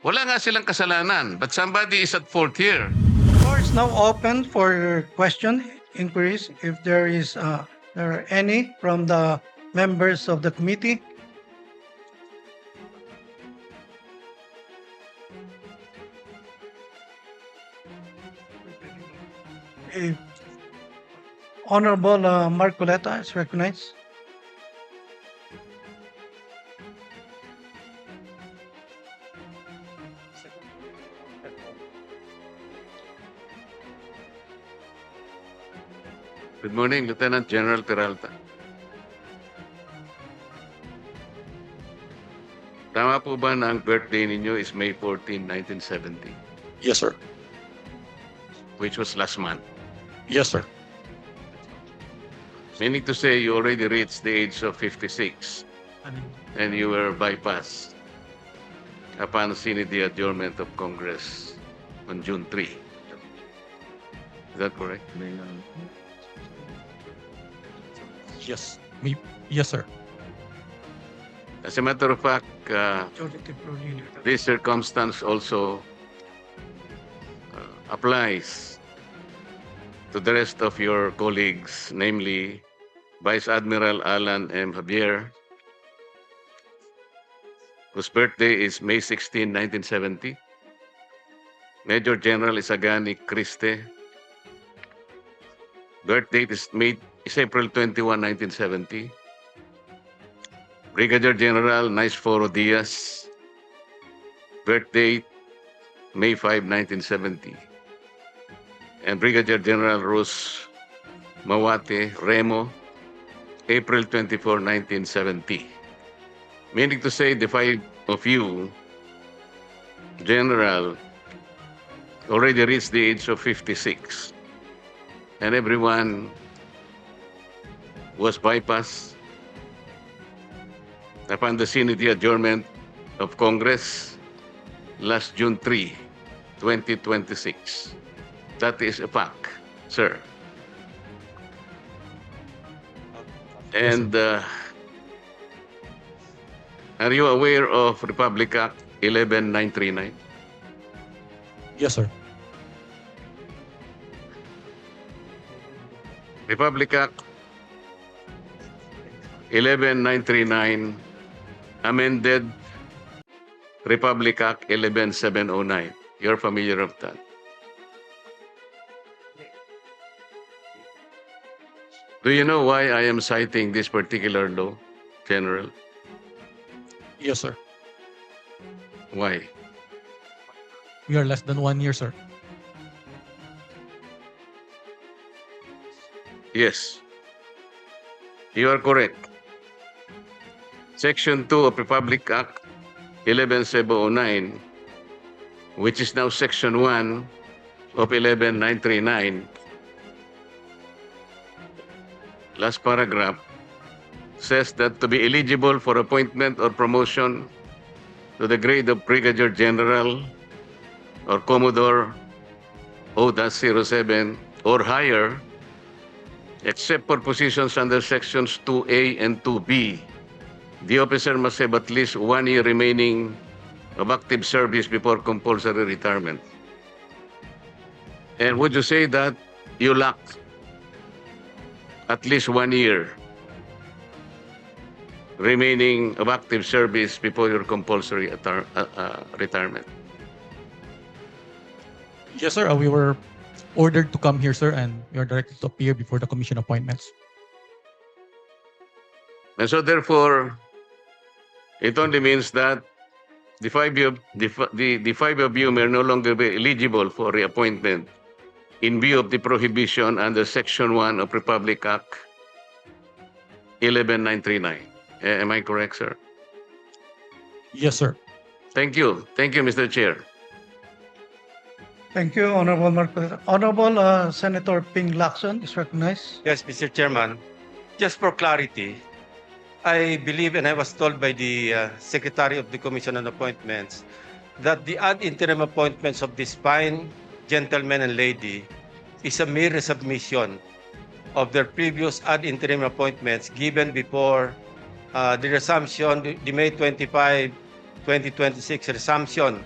Wala nga silang kasalanan, but somebody is at fault here. Floor is now open for question, inquiries, if there are any from the members of the committee. If Honorable Mark Coleta is recognized. Good morning, Lieutenant General Peralta. Tama po ba na ang birthday ninyo is May 14, 1970, Yes, sir. which was last month? Yes, sir. Meaning to say you already reached the age of 56 and you were bypassed upon seeing the adjournment of Congress on June 3. Is that correct? Yes. Yes, sir. As a matter of fact, this circumstance also applies to the rest of your colleagues, namely Vice Admiral Alan M. Javier, whose birthday is May 16, 1970. Major General Isagani Criste, birth date is April 21, 1970. Brigadier General Naisforo Diaz, birth date May 5, 1970. And Brigadier General Rus Mawate Remo, April 24, 1970. Meaning to say the five of you, General, already reached the age of 56. And everyone was bypassed upon the Senate adjournment of Congress last June 3, 2026. That is a fact, sir. And are you aware of Republic Act 11939? Yes, sir. Republic Act 11939 amended Republic Act 11709. You're familiar of that. Do you know why I am citing this particular law, General? Yes, sir. Why? We are less than 1 year, sir. Yes. You are correct. Section 2 of Republic Act 11709, which is now Section 1 of 11939, last paragraph, says that to be eligible for appointment or promotion to the grade of Brigadier General or Commodore O-07 or higher, except for positions under Sections 2A and 2B, the officer must have at least 1 year remaining of active service before compulsory retirement. And would you say that you lack at least 1 year remaining of active service before your compulsory retirement? Yes, sir. We were ordered to come here, sir, and we are directed to appear before the commission appointments. And so therefore, it only means that the five of you may no longer be eligible for reappointment in view of the prohibition under Section 1 of Republic Act 11939. Am I correct, sir? Yes, sir. Thank you. Thank you, Mr. Chair. Thank you, Honorable Mark Coleta. Honorable Senator Ping Lacson is recognized. Yes, Mr. Chairman. Just for clarity, I believe and I was told by the Secretary of the Commission on Appointments that the ad interim appointments of this fine gentleman and lady is a mere resubmission of their previous ad interim appointments given before the resumption, the May 25, 2026 resumption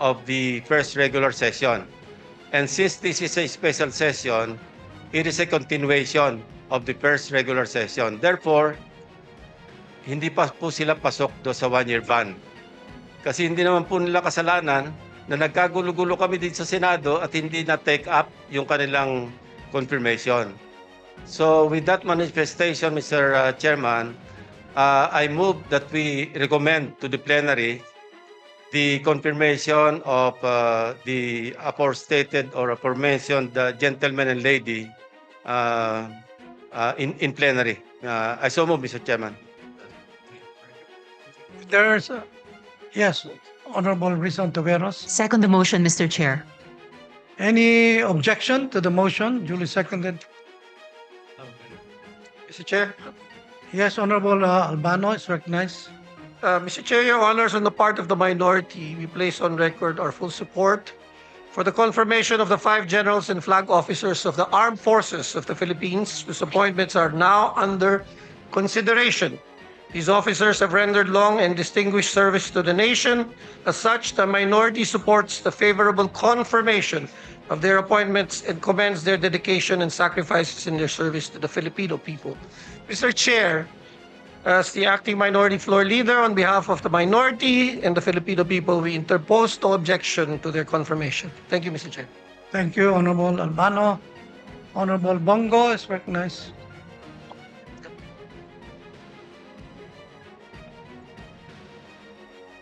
of the first regular session. And since this is a special session, it is a continuation of the first regular session. Therefore, hindi pa po sila pasok do sa one-year ban. Kasi hindi naman po nila kasalanan na nagkagulo-gulo kami dito sa Senado at hindi na take up yung kanilang confirmation. So with that manifestation, Mr. Chairman, I move that we recommend to the plenary the confirmation of the aforestated or aforementioned gentleman and lady in plenary. I so move, Mr. Chairman. There's, yes, Honorable Rizon Taveros. Second the motion, Mr. Chair. Any objection to the motion duly seconded? Mr. Chair, Yes, Honorable Albano is recognized. Mr. Chair, Your Honors, on the part of the minority, we place on record our full support for the confirmation of the 5 generals and flag officers of the Armed Forces of the Philippines, whose appointments are now under consideration. These officers have rendered long and distinguished service to the nation. As such, the minority supports the favorable confirmation of their appointments and commends their dedication and sacrifices in their service to the Filipino people. Mr. Chair, as the acting minority floor leader, on behalf of the minority and the Filipino people, we interpose no objection to their confirmation. Thank you, Mr. Chair. Thank you, Honorable Albano. Honorable Bongo is recognized.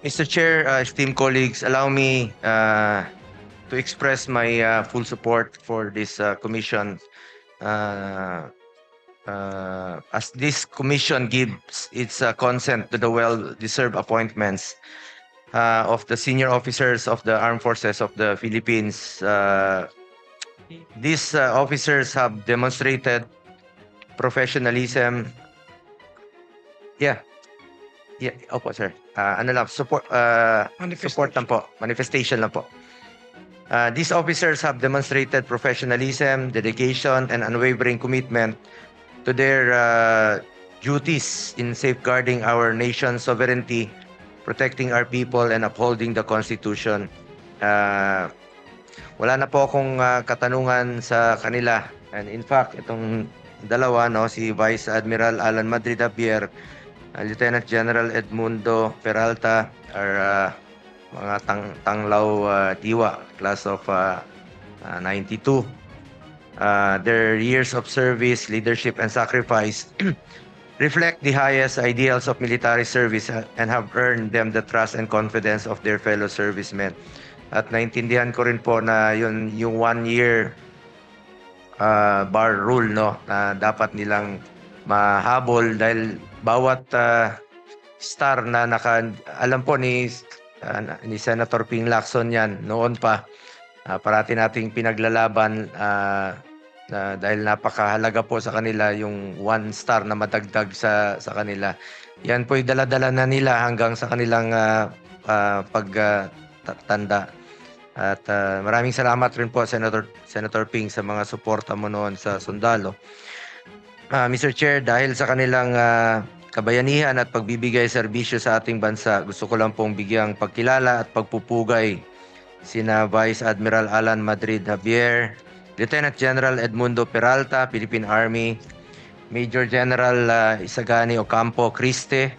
Mr. Chair, esteemed colleagues, allow me to express my full support for this commission. As this commission gives its consent to the well-deserved appointments of the senior officers of the Armed Forces of the Philippines. These officers have demonstrated professionalism. Opo, sir. Support lang po. Manifestation lang po. These officers have demonstrated professionalism, dedication, and unwavering commitment to their duties in safeguarding our nation's sovereignty, protecting our people, and upholding the Constitution. Wala na po akong katanungan sa kanila. And in fact, itong dalawa, no, si Vice Admiral Alan Madrid Javier, Lieutenant General Edmundo Peralta, are mga tanglaw diwa, class of 92. Their years of service, leadership, and sacrifice reflect the highest ideals of military service and have earned them the trust and confidence of their fellow servicemen. At naintindihan ko rin po na yung 1 year bar rule, no, na dapat nilang mahabol dahil bawat star na alam po ni Senator Ping Lacson yan noon pa, parati nating pinaglalaban dahil napakahalaga po sa kanila yung 1 star na madagdag sa kanila. Yan po yung dala-dala na nila hanggang sa kanilang pagtanda. At maraming salamat rin po Senator Ping sa mga suporta mo noon sa sundalo. Mr. Chair, dahil sa kanilang kabayanihan at pagbibigay serbisyo sa ating bansa, gusto ko lang pong bigyang pagkilala at pagpupugay sina Vice Admiral Alan Madrid Javier, Lieutenant General Edmundo Peralta, Philippine Army, Major General Isagani Ocampo Criste,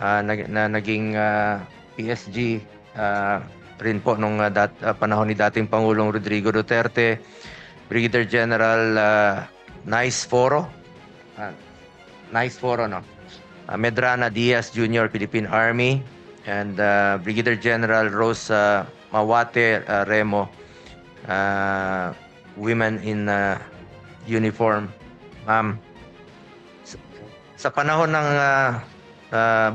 na naging PSG rin po nung panahon ni dating Pangulong Rodrigo Duterte, Brigadier General Nice Foro, no? Medrana Diaz Jr., Philippine Army, and Brigadier General Rose Mawate Remo, Women in Uniform. Sa panahon ng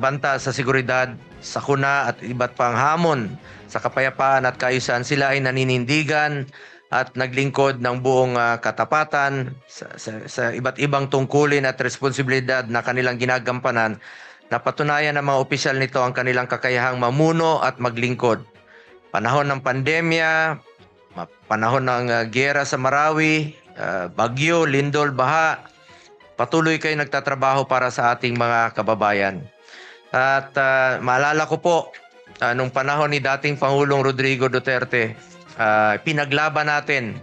banta sa seguridad, sakuna at iba't pang hamon sa kapayapaan at kaayusan, sila ay naninindigan at naglingkod ng buong katapatan sa iba't ibang tungkulin at responsibilidad na kanilang ginagampanan. Napatunayan ng mga opisyal nito ang kanilang kakayahang mamuno at maglingkod. Panahon ng pandemya, panahon ng giyera sa Marawi, bagyo, lindol, baha, patuloy kayo nagtatrabaho para sa ating mga kababayan. At maalala ko po nung panahon ni dating Pangulong Rodrigo Duterte, pinaglaban natin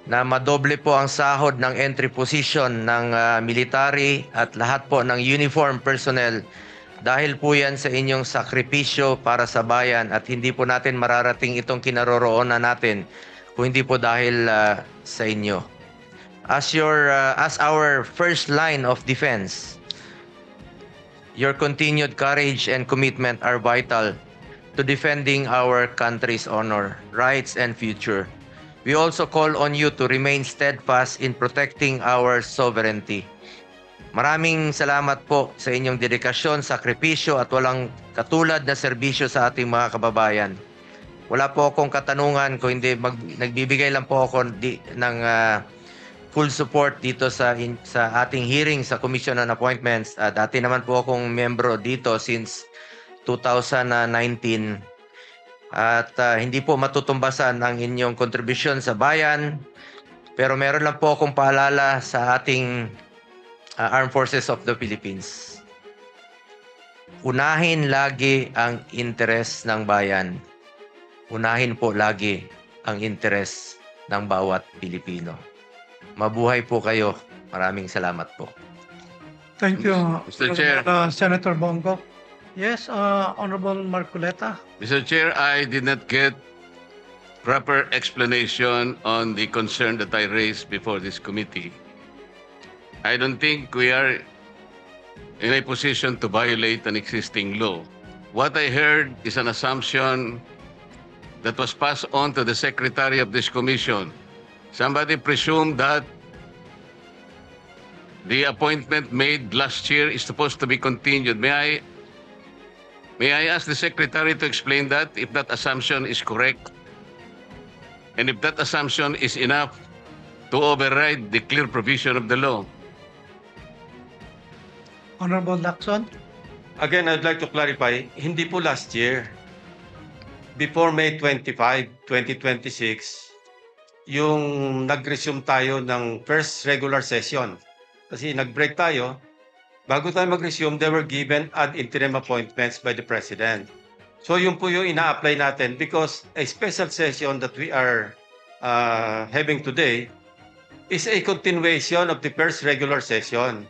na madoble po ang sahod ng entry position ng military at lahat po ng uniform personnel. Dahil po yan sa inyong sakripisyo para sa bayan at hindi po natin mararating itong kinaroroonan natin kung hindi po dahil sa inyo. As our first line of defense, your continued courage and commitment are vital to defending our country's honor, rights, and future. We also call on you to remain steadfast in protecting our sovereignty. Maraming salamat po sa inyong dedikasyon, sakripisyo at walang katulad na serbisyo sa ating mga kababayan. Wala po akong katanungan kung hindi nagbibigay lang po ako ng full support dito sa ating hearing sa Commission on Appointments. Dati naman po akong membro dito since 2019. At hindi po matutumbasan ang inyong kontribusyon sa bayan. Pero meron lang po akong paalala sa ating Armed Forces of the Philippines. Unahin lagi ang interes ng bayan. Unahin po lagi ang interes ng bawat Pilipino. Mabuhay po kayo. Maraming salamat po. Thank you, Mr. Chair. Senator Bongo. Yes, Honorable Marcoleta. Mr. Chair, I did not get proper explanation on the concern that I raised before this committee. I don't think we are in a position to violate an existing law. What I heard is an assumption that was passed on to the secretary of this commission. Somebody presumed that the appointment made last year is supposed to be continued. May I ask the secretary to explain that, if that assumption is correct? And if that assumption is enough to override the clear provision of the law? Honorable Lacson. Again, I'd like to clarify, hindi po last year. Before May 25, 2026, yung nag-resume tayo ng first regular session. Kasi nag-break tayo. Bago tayo mag-resume, they were given ad interim appointments by the President. So yun po yung ina-apply natin because a special session that we are having today is a continuation of the first regular session,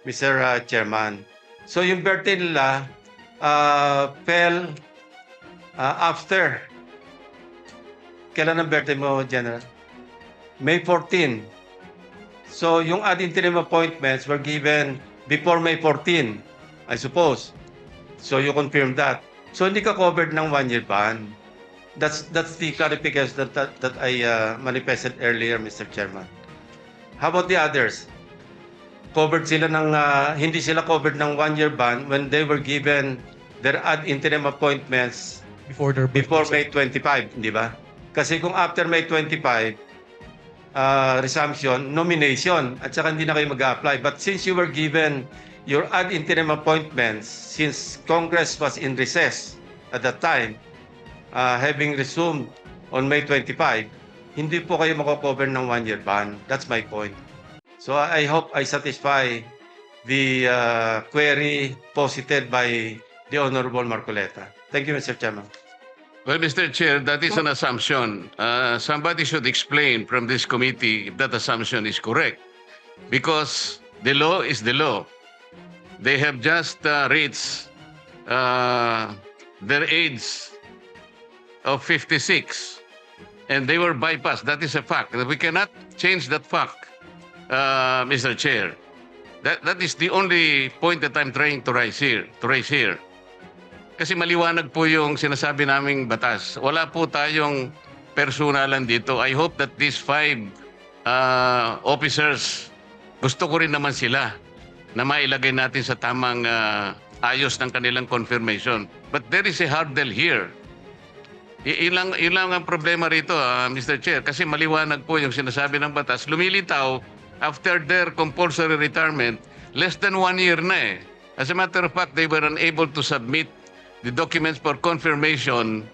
Mr. Chairman. So yung birthday nila fell after. Kailan ang birthday mo, General? May 14. So yung ad interim appointments were given before May 14, I suppose. So you confirm that. So hindi ka covered ng 1-year ban. That's the clarification that I manifested earlier, Mr. Chairman. How about the others? Covered sila ng hindi sila covered ng 1-year ban when they were given their ad interim appointments Before their before May 25, di ba? Kasi kung after May 25, resumption, nomination, at saka hindi na kayo mag-apply. But since you were given your ad interim appointments, since Congress was in recess at that time, having resumed on May 25, hindi po kayo mako-cover ng 1-year ban. That's my point. So I hope I satisfy the query posited by the Honorable Marcoleta. Thank you, Mr. Chairman. Well, Mr. Chair, that is an assumption. Somebody should explain from this committee if that assumption is correct. Because the law is the law. They have just reached their age of 56. And they were bypassed. That is a fact. We cannot change that fact, Mr. Chair. That is the only point that I'm trying to raise here. Kasi maliwanag po yung sinasabi naming batas. Wala po tayong personalan dito. I hope that these 5 officers, gusto ko rin naman sila na mailagay natin sa tamang ayos ng kanilang confirmation. But there is a hurdle here. Ilang ang problema rito, Mr. Chair, kasi maliwanag po yung sinasabi ng batas. Lumilitaw, after their compulsory retirement, less than 1 year na eh. As a matter of fact, they were unable to submit the documents for confirmation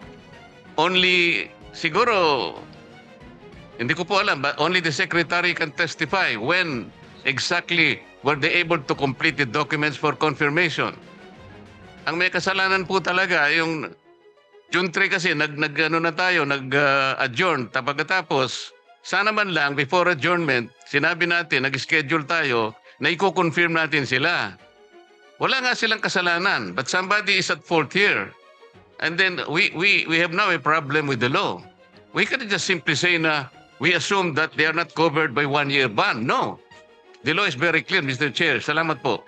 only, siguro, hindi ko po alam, but only the secretary can testify when exactly were they able to complete the documents for confirmation. Ang may kasalanan po talaga, yung June 3 kasi, nag-adjourn. Pagkatapos, sana man lang, before adjournment, sinabi natin, nag-schedule tayo, na i-confirm natin sila. Wala nga silang kasalanan, but somebody is at fault here. And then, we have now a problem with the law. We cannot just simply say na, we assume that they are not covered by one-year ban. No. The law is very clear, Mr. Chair. Salamat po.